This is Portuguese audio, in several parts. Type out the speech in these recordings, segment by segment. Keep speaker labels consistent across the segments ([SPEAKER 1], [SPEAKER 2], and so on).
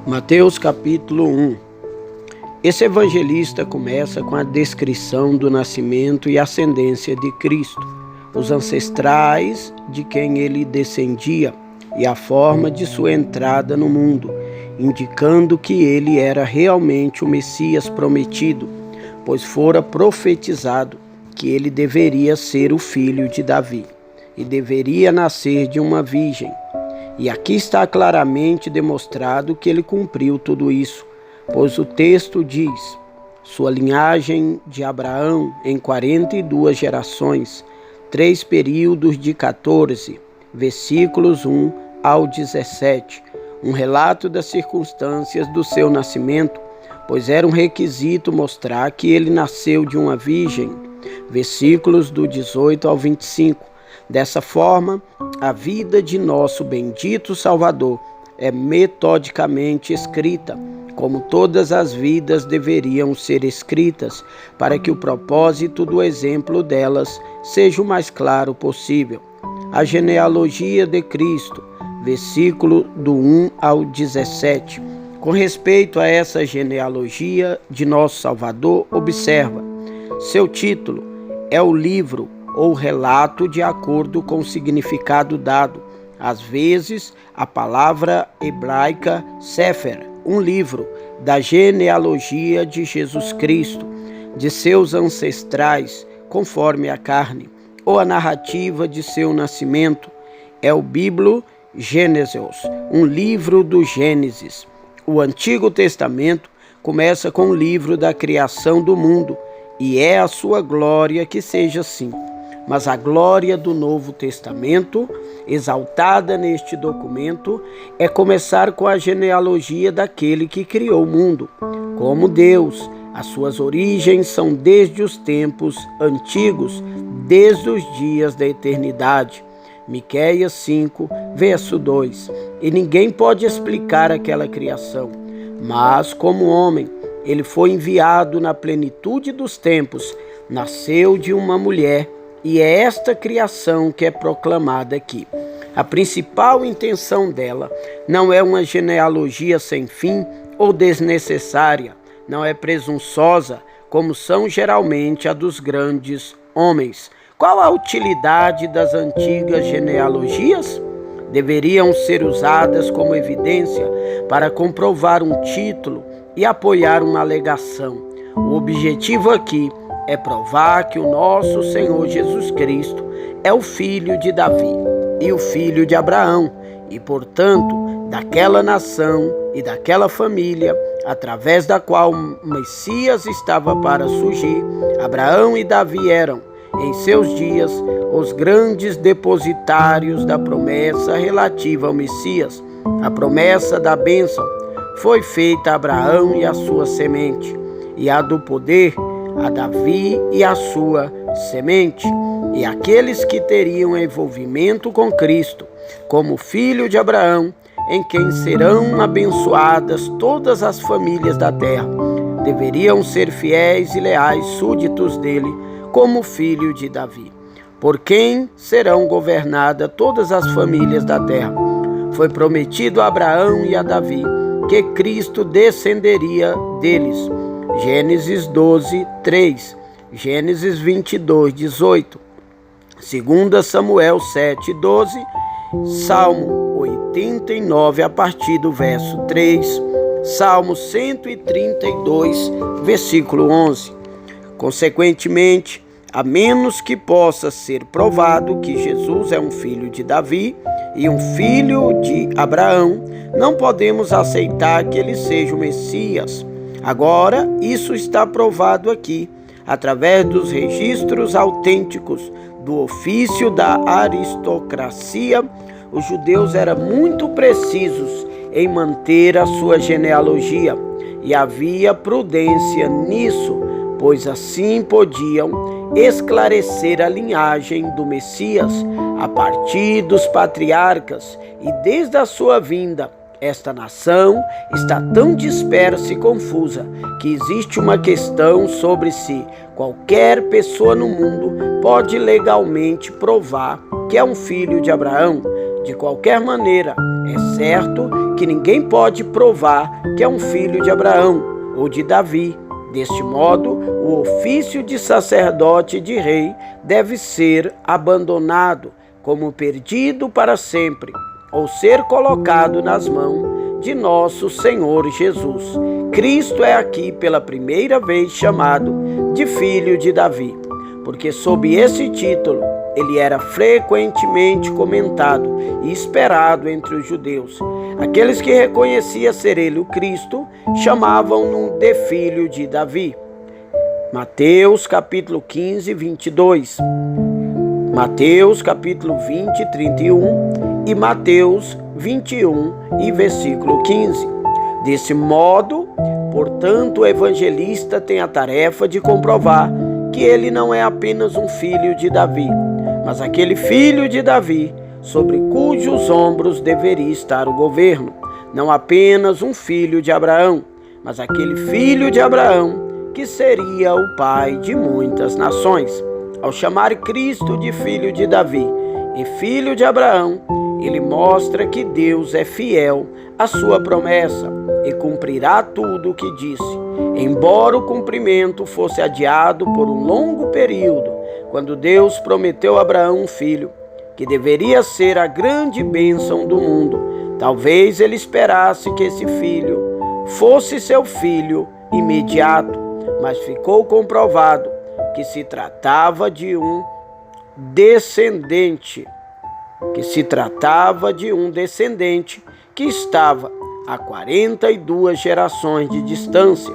[SPEAKER 1] Mateus capítulo 1. Esse evangelista começa com a descrição do nascimento e ascendência de Cristo, os ancestrais de quem ele descendia e a forma de sua entrada no mundo, indicando que ele era realmente o Messias prometido, pois fora profetizado que ele deveria ser o filho de Davi e deveria nascer de uma virgem. E aqui está claramente demonstrado que ele cumpriu tudo isso, pois o texto diz: sua linhagem de Abraão em 42 gerações, 3 períodos de 14, versículos 1 ao 17, um relato das circunstâncias do seu nascimento, pois era um requisito mostrar que ele nasceu de uma virgem, versículos do 18 ao 25. Dessa forma, a vida de nosso bendito Salvador é metodicamente escrita, como todas as vidas deveriam ser escritas, para que o propósito do exemplo delas seja o mais claro possível. A genealogia de Cristo, versículo do 1 ao 17. Com respeito a essa genealogia de nosso Salvador, observa, seu título é o livro ou relato de acordo com o significado dado. Às vezes, a palavra hebraica Sefer, um livro da genealogia de Jesus Cristo, de seus ancestrais, conforme a carne, ou a narrativa de seu nascimento, é o Bíblio Gênesis, um livro do Gênesis. O Antigo Testamento começa com o livro da criação do mundo, e é a sua glória que seja assim. Mas a glória do Novo Testamento, exaltada neste documento, é começar com a genealogia daquele que criou o mundo. Como Deus, as suas origens são desde os tempos antigos, desde os dias da eternidade. Miqueias 5, verso 2. E ninguém pode explicar aquela criação, mas como homem, ele foi enviado na plenitude dos tempos, nasceu de uma mulher, e é esta criação que é proclamada aqui. A principal intenção dela não é uma genealogia sem fim ou desnecessária, não é presunçosa, como são geralmente a dos grandes homens. Qual a utilidade das antigas genealogias? Deveriam ser usadas como evidência para comprovar um título e apoiar uma alegação. O objetivo aqui é provar que o nosso Senhor Jesus Cristo é o filho de Davi e o filho de Abraão, e, portanto, daquela nação e daquela família, através da qual o Messias estava para surgir. Abraão e Davi eram, em seus dias, os grandes depositários da promessa relativa ao Messias. A promessa da bênção foi feita a Abraão e a sua semente, e a do poder a Davi e a sua semente, e aqueles que teriam envolvimento com Cristo, como filho de Abraão, em quem serão abençoadas todas as famílias da terra, deveriam ser fiéis e leais súditos dele, como filho de Davi, por quem serão governadas todas as famílias da terra. Foi prometido a Abraão e a Davi que Cristo descenderia deles. Gênesis 12, 3, Gênesis 22, 18, 2 Samuel 7, 12, Salmo 89 a partir do verso 3, Salmo 132, versículo 11. Consequentemente, a menos que possa ser provado que Jesus é um filho de Davi e um filho de Abraão, não podemos aceitar que ele seja o Messias. Agora, isso está provado aqui, através dos registros autênticos do ofício da aristocracia. Os judeus eram muito precisos em manter a sua genealogia, e havia prudência nisso, pois assim podiam esclarecer a linhagem do Messias a partir dos patriarcas, e desde a sua vinda. Esta nação está tão dispersa e confusa que existe uma questão sobre se qualquer pessoa no mundo pode legalmente provar que é um filho de Abraão. De qualquer maneira, é certo que ninguém pode provar que é um filho de Abraão ou de Davi. Deste modo, o ofício de sacerdote e de rei deve ser abandonado como perdido para sempre, ou ser colocado nas mãos de nosso Senhor Jesus. Cristo é aqui pela primeira vez chamado de Filho de Davi, porque sob esse título ele era frequentemente comentado e esperado entre os judeus. Aqueles que reconheciam ser ele o Cristo chamavam-no de Filho de Davi. Mateus capítulo 15, 22. Mateus capítulo 20, 31 e Mateus 21 e versículo 15. Desse modo, portanto, o evangelista tem a tarefa de comprovar que ele não é apenas um filho de Davi, mas aquele filho de Davi sobre cujos ombros deveria estar o governo. Não apenas um filho de Abraão, mas aquele filho de Abraão que seria o pai de muitas nações. Ao chamar Cristo de filho de Davi e filho de Abraão, ele mostra que Deus é fiel à sua promessa e cumprirá tudo o que disse. Embora o cumprimento fosse adiado por um longo período, quando Deus prometeu a Abraão um filho, que deveria ser a grande bênção do mundo, talvez ele esperasse que esse filho fosse seu filho imediato, mas ficou comprovado que se tratava de um descendente, que estava a 42 gerações de distância,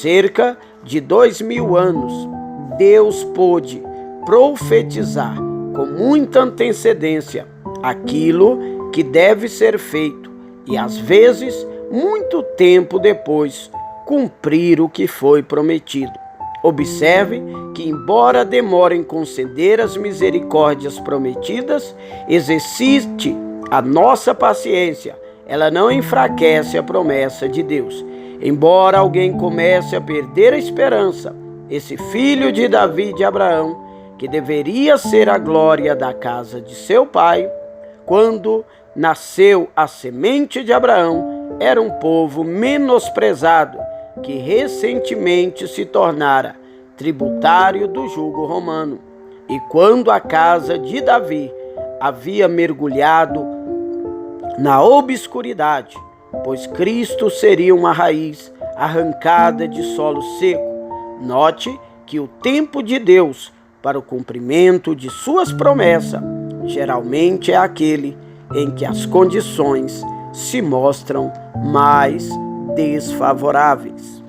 [SPEAKER 1] cerca de 2000 anos. Deus pôde profetizar com muita antecedência aquilo que deve ser feito e, às vezes, muito tempo depois, cumprir o que foi prometido. Observe que, embora demore em conceder as misericórdias prometidas, exercite a nossa paciência. Ela não enfraquece a promessa de Deus. Embora alguém comece a perder a esperança, esse filho de Davi e de Abraão, que deveria ser a glória da casa de seu pai, quando nasceu a semente de Abraão, era um povo menosprezado, que recentemente se tornara tributário do jugo romano. E quando a casa de Davi havia mergulhado na obscuridade, pois Cristo seria uma raiz arrancada de solo seco. Note que o tempo de Deus para o cumprimento de suas promessas geralmente é aquele em que as condições se mostram mais desfavoráveis.